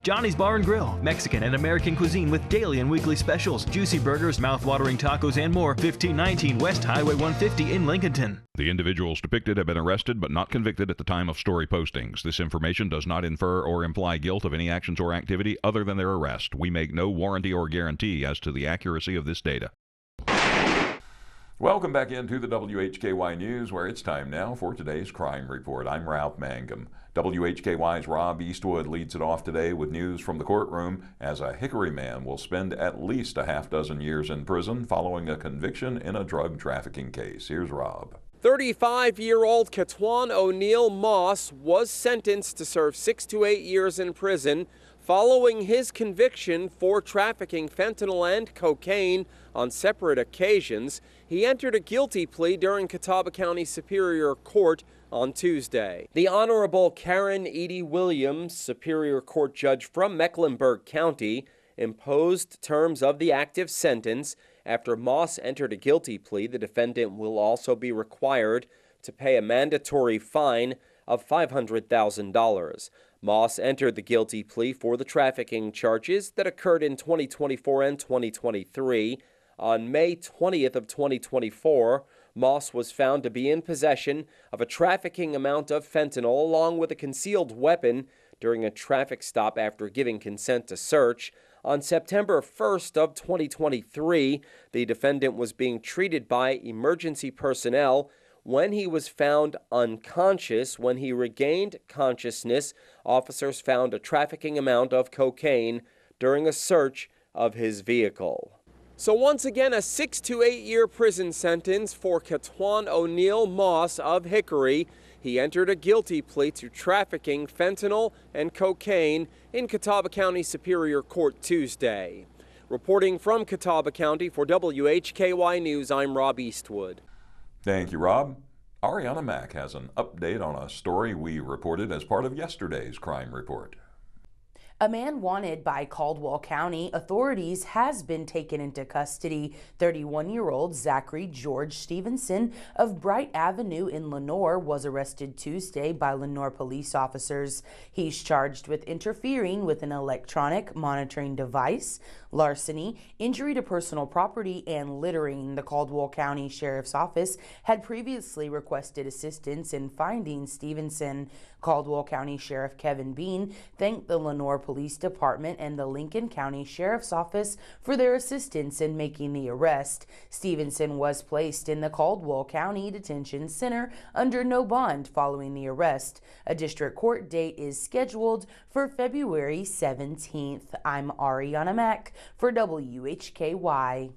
Johnny's Bar and Grill, Mexican and American cuisine with daily and weekly specials, juicy burgers, mouth-watering tacos, and more. 1519 West Highway 150 in Lincolnton. The individuals depicted have been arrested but not convicted at the time of story postings. This information does not infer or imply guilt of any actions or activity other than their arrest. We make no warranty or guarantee as to the accuracy of this data. Welcome back into the WHKY News, where it's time now for today's crime report. I'm Ralph Mangum. WHKY's Rob Eastwood leads it off today with news from the courtroom as a Hickory man will spend at least a half-dozen years in prison following a conviction in a drug trafficking case. Here's Rob. 35-year-old Catwan O'Neill Moss was sentenced to serve 6 to 8 years in prison following his conviction for trafficking fentanyl and cocaine on separate occasions. He entered a guilty plea during Catawba County Superior Court on Tuesday. The Honorable Karen Edie Williams, Superior Court judge from Mecklenburg County, imposed terms of the active sentence. After Moss entered a guilty plea, the defendant will also be required to pay a mandatory fine of $500,000. Moss entered the guilty plea for the trafficking charges that occurred in 2024 and 2023. On May 20th of 2024, Moss was found to be in possession of a trafficking amount of fentanyl along with a concealed weapon during a traffic stop after giving consent to search. On September 1st of 2023, the defendant was being treated by emergency personnel when he was found unconscious. When he regained consciousness, officers found a trafficking amount of cocaine during a search of his vehicle. So once again, a 6 to 8 year prison sentence for Catwan O'Neill Moss of Hickory. He entered a guilty plea to trafficking fentanyl and cocaine in Catawba County Superior Court Tuesday. Reporting from Catawba County for WHKY News, I'm Rob Eastwood. Thank you, Rob. Arianna Mack has an update on a story we reported as part of yesterday's crime report. A man wanted by Caldwell County authorities has been taken into custody. 31-year-old Zachary George Stevenson of Bright Avenue in Lenoir was arrested Tuesday by Lenoir police officers. He's charged with interfering with an electronic monitoring device, larceny, injury to personal property, and littering. The Caldwell County Sheriff's Office had previously requested assistance in finding Stevenson. Caldwell County Sheriff Kevin Bean thanked the Lenoir Police Department and the Lincoln County Sheriff's Office for their assistance in making the arrest. Stevenson was placed in the Caldwell County Detention Center under no bond following the arrest. A district court date is scheduled for February 17th. I'm Arianna Mack for WHKY.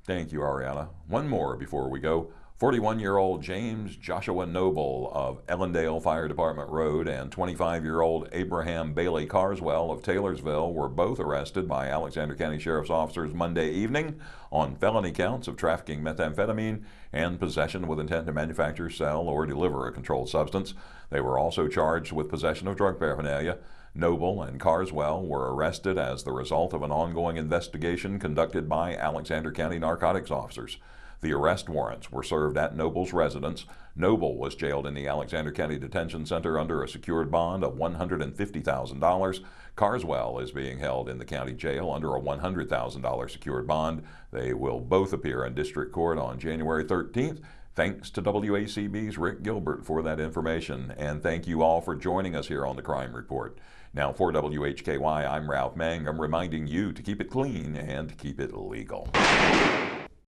Thank you, Arianna. One more before we go. 41-year-old James Joshua Noble of Ellendale Fire Department Road and 25-year-old Abraham Bailey Carswell of Taylorsville were both arrested by Alexander County Sheriff's officers Monday evening on felony counts of trafficking methamphetamine and possession with intent to manufacture, sell, or deliver a controlled substance. They were also charged with possession of drug paraphernalia. Noble and Carswell were arrested as the result of an ongoing investigation conducted by Alexander County narcotics officers. The arrest warrants were served at Noble's residence. Noble was jailed in the Alexander County Detention Center under a secured bond of $150,000. Carswell is being held in the county jail under a $100,000 secured bond. They will both appear in district court on January 13th. Thanks to WACB's Rick Gilbert for that information, and thank you all for joining us here on the Crime Report. Now for WHKY, I'm Ralph Mangum, reminding you to keep it clean and keep it legal.